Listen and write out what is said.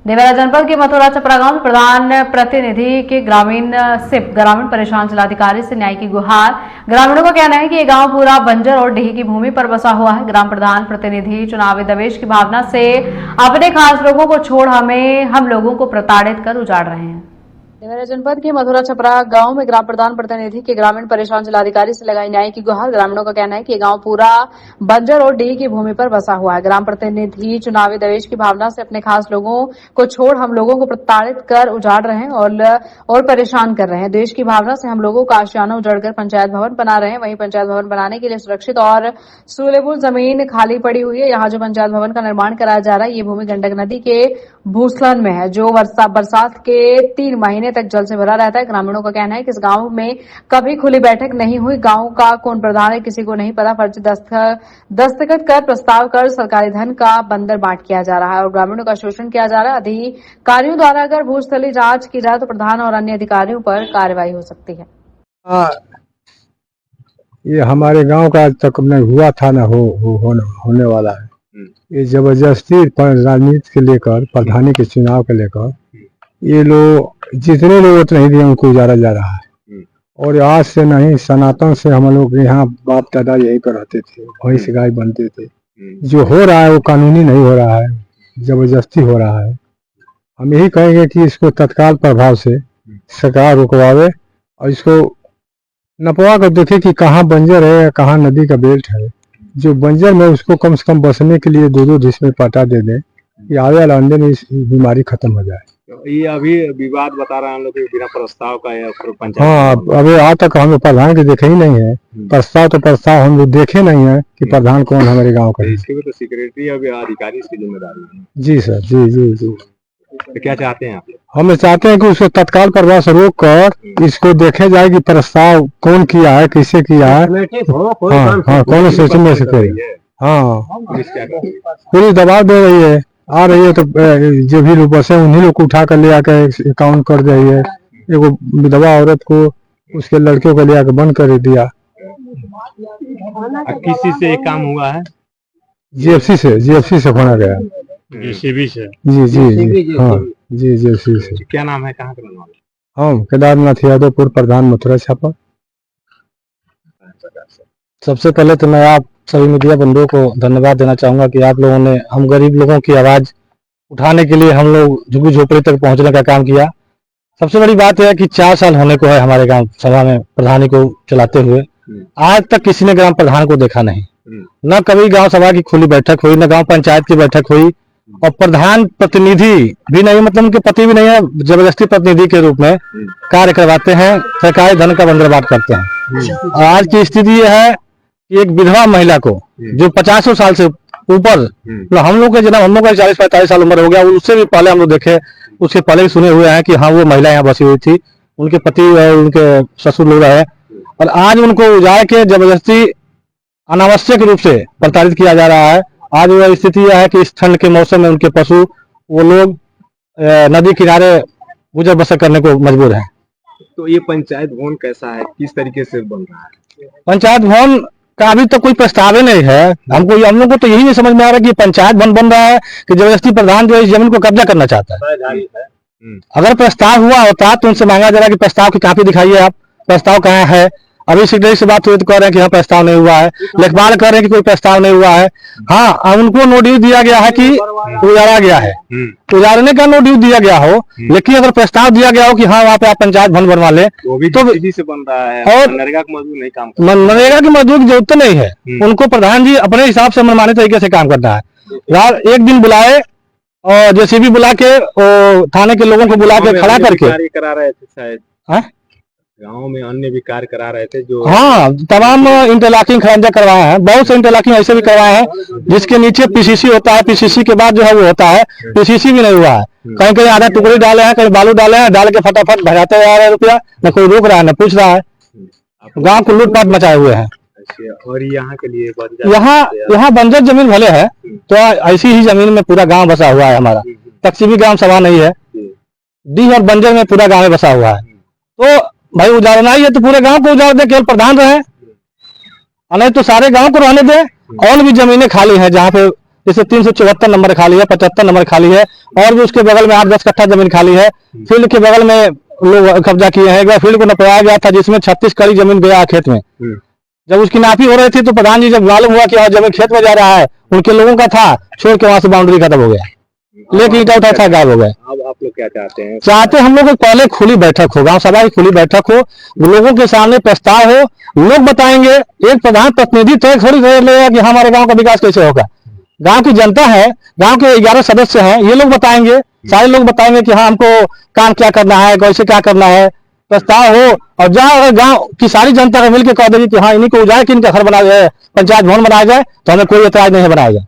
देवरा जनपद के मथुरा छपरा गांव में प्रधान प्रतिनिधि के ग्रामीण परेशान जिलाधिकारी से न्याय की गुहार। ग्रामीणों का कहना है कि ये गांव पूरा बंजर और ढही की भूमि पर बसा हुआ है। ग्राम प्रधान प्रतिनिधि चुनावी दवेश की भावना से अपने खास लोगों को छोड़ हम लोगों को प्रताड़ित कर उजाड़ रहे हैं। देवरा जनपद के मथुरा छपरा गांव में ग्राम प्रधान प्रतिनिधि के ग्रामीण परेशान जिलाधिकारी से लगाई न्याय की गुहार। ग्रामीणों का कहना है कि गांव पूरा बंजर और ढही की भूमि पर बसा हुआ है। ग्राम प्रतिनिधि चुनावी दवेश की भावना से अपने खास लोगों को छोड़ हम लोगों को प्रताड़ित कर उजाड़ रहे हैं और परेशान कर रहे हैं। देश की भावना से हम लोगों का आशियाना उजड़कर पंचायत भवन बना रहे हैं। वहीं पंचायत भवन बनाने के लिए सुरक्षित और सूलेबुल जमीन खाली पड़ी हुई है। यहाँ जो पंचायत भवन का निर्माण कराया जा रहा है, ये भूमि गंडक नदी के भूस्खलन में है, जो बरसात के 3 महीने तक जल से भरा रहता है। ग्रामीणों का कहना है कि इस गांव में कभी खुली बैठक नहीं हुई। गांव का कौन प्रधान है किसी को नहीं पता। फर्जी दस्तखत कर प्रस्ताव कर सरकारी धन का बंदर बांट किया जा रहा है और ग्रामीणों का शोषण किया जा रहा है। अधिकारियों द्वारा अगर भूस्थली जांच की जाए तो प्रधान और अन्य अधिकारियों पर कार्रवाई हो सकती है। ये हमारे गांव का आज तक नहीं हुआ था, ना होने वाला है। ये जबरदस्ती राजनीति के लेकर, प्रधानी के चुनाव के लेकर ये लोग जितने लोग उतने ही दिए उनको उजाड़ा जा रहा है। और आज से नहीं, सनातन से हम लोग यहाँ बाप दादा यहीं पर रहते थे, वहीं से गाय बनते थे। जो हो रहा है वो कानूनी नहीं हो रहा है, जबरदस्ती हो रहा है। हम यही कहेंगे कि इसको तत्काल प्रभाव से सरकार रुकवावे और इसको नपवा कर देखे कि कहाँ बंजर है या कहाँ नदी का बेल्ट है। जो बंजर में उसको कम से कम बसने के लिए 2-2 डिश में पटा दे दें कि आने वाले अंडे में इस बीमारी खत्म हो जाए। ये अभी विवाद बता रहे हैं हम लोग बिना प्रस्ताव का या पंचायत। हाँ, अभी आज तक हम प्रधान के देखे ही नहीं है। प्रस्ताव हम लोग देखे नहीं है कि प्रधान कौन हमारे गांव का है। इसके भी तो सेक्रेटरी अभी अधिकारी इसकी जिम्मेदारी है। जी सर, जी। तो क्या चाहते हैं आप? हम चाहते हैं कि उसको तत्काल प्रभाव से रोक कर इसको देखे जाए कि प्रस्ताव कौन किया है, किसे किया है। हाँ, कौन सोचने में से करे। हाँ, पुलिस दबाव दे रही है, आ रही है तो जो भी लोग बसे उन्हीं लोग को उठा कर ले आकर अकाउंट कर रही है। एगो विधवा औरत को उसके लड़के को ले आकर बंद कर दिया। किसी से एक काम हुआ है? जीएफसी से खोना गया। जेसीबी से? जी, हाँ जी, जेसीबी से। क्या नाम है, कहाँ के रहने वाले? हम केदारनाथ यादवपुर, प्रधान मथुरा छपरा। सबसे पहले तो मैं आप सभी मीडिया बंधुओं को धन्यवाद देना चाहूंगा कि आप लोगों ने हम गरीब लोगों की आवाज उठाने के लिए हम लोग झुग्गी झोपड़ी तक पहुंचने का काम किया। सबसे बड़ी बात यह है कि 4 साल होने को है हमारे गांव सभा में प्रधानी को चलाते हुए। आज तक किसी ने ग्राम प्रधान को देखा नहीं। न कभी गांव सभा की खुली बैठक हुई, न गांव पंचायत की बैठक हुई। और प्रधान प्रतिनिधि भी नहीं, मतलब उनके पति भी नहीं है, जबरदस्ती प्रतिनिधि के रूप में कार्य करवाते हैं, सरकारी धन का बंदरबाट करते हैं। और आज की स्थिति यह है कि एक विधवा महिला को जो 50 साल से ऊपर, हम लोग के जन्म, हम लोग का 40-45 साल उम्र हो गया, उससे भी पहले हम लोग देखे, उसके पहले भी सुने हुए हैं कि हाँ वो महिला यहाँ बसी हुई थी, उनके पति और उनके ससुर लोग रहे। और आज उनको उजाड़ के जबरदस्ती अनावश्यक रूप से प्रताड़ित किया जा रहा है। आज वह स्थिति यह है कि इस ठंड के मौसम में उनके पशु, वो लोग नदी किनारे गुजर बसर करने को मजबूर हैं। तो ये पंचायत भवन कैसा है, किस तरीके से बन रहा है? पंचायत भवन का अभी तक कोई प्रस्ताव नहीं है। हम लोग को तो यही नहीं समझ में आ रहा कि पंचायत भवन बन रहा है कि जबरदस्ती प्रधान जो है इस जमीन को कब्जा करना चाहता है। अगर प्रस्ताव हुआ होता तो उनसे मांगा जा रहा है कि प्रस्ताव की कॉपी दिखाइए, आप प्रस्ताव कहाँ है। अभी सेक्रेटरी से बात हुई तो कह रहे हैं कि हाँ प्रस्ताव नहीं हुआ है, लेखपाल कह रहे हैं कि कोई प्रस्ताव नहीं हुआ है। हाँ, उनको नोटिस दिया गया है कि उजाड़ा गया है, उजाड़ने का नोटिस दिया गया हो, लेकिन अगर प्रस्ताव दिया गया हो कि हाँ वहाँ पे आप पंचायत भवन बनवा ले तो से बन रहा है। और मनरेगा के मजदूर नहीं काम, मनरेगा के मजदूर की जरूरत नहीं है। उनको प्रधान जी अपने हिसाब से मनमाने तरीके से काम करना है। एक दिन बुलाए और जेसीबी बुला के थाने के लोगों को बुला के खड़ा करके करा रहे थे शायद। गांव में अन्य भी कार्य करा रहे थे जो, हाँ, तमाम इंटरलॉकिंग खरंजा करवाए हैं, बहुत से इंटरलॉकिंग ऐसे भी करवाए हैं जिसके नीचे पीसीसी होता है, पीसीसी के बाद जो है वो होता है, पीसीसी भी नहीं हुआ है। कहीं आधा टुकड़ी डाले हैं, कहीं बालू डाले हैं, डाल के फटाफट भजाते जा रहे हैं रुपया, न कोई रोक रहा है न पूछ रहा है। गाँव को लूटपाट मचाए हुए हैं। और यहाँ के लिए यहाँ बंजर जमीन भले है तो ऐसी ही जमीन में पूरा गाँव बसा हुआ है हमारा। तकसीबी ग्राम सभा नहीं है, डी और बंजर में पूरा गाँव बसा हुआ है। तो भाई उजाड़ना ही है तो पूरे गांव को उजाड़ दे, केवल प्रधान रहे, नहीं तो सारे गांव को रहने दे। और भी जमीनें खाली हैं जहाँ पे जैसे 374 नंबर खाली है, 75 नंबर खाली है, और भी उसके बगल में 8-10 कट्ठा जमीन खाली है। फील्ड के बगल में लोग कब्जा किए हैं। एक बार फील्ड को नपवाया गया था जिसमें 36 कड़ी जमीन गया खेत में। जब उसकी नापी हो रही थी तो प्रधान जी जब मालूम हुआ कि हाँ जमीन खेत में जा रहा है, उनके लोगों का था, छोड़ के वहां से बाउंड्री खत्म हो गया, लेकिन ईटा उठा था गायब हो गए। अब आप लोग क्या चाहते हैं? चाहते हम लोग पहले खुली बैठक हो, गांव सभा की खुली बैठक हो, लोगों के सामने प्रस्ताव हो, लोग बताएंगे। एक प्रधान प्रतिनिधि तय थोड़ी कर लेगा कि हमारे गांव का विकास कैसे होगा। गांव की जनता है, गांव के 11 सदस्य हैं, ये लोग बताएंगे, सारे लोग बताएंगे कि हाँ हमको काम क्या करना है, कैसे क्या करना है, प्रस्ताव हो। और जहाँ गांव की सारी जनता मिलकर कह देगी कि हाँ इन्हीं को उजाए कि इनका घर बनाया जाए, पंचायत भवन बनाया जाए, तो हमें कोई एतराज नहीं बनाया जाए।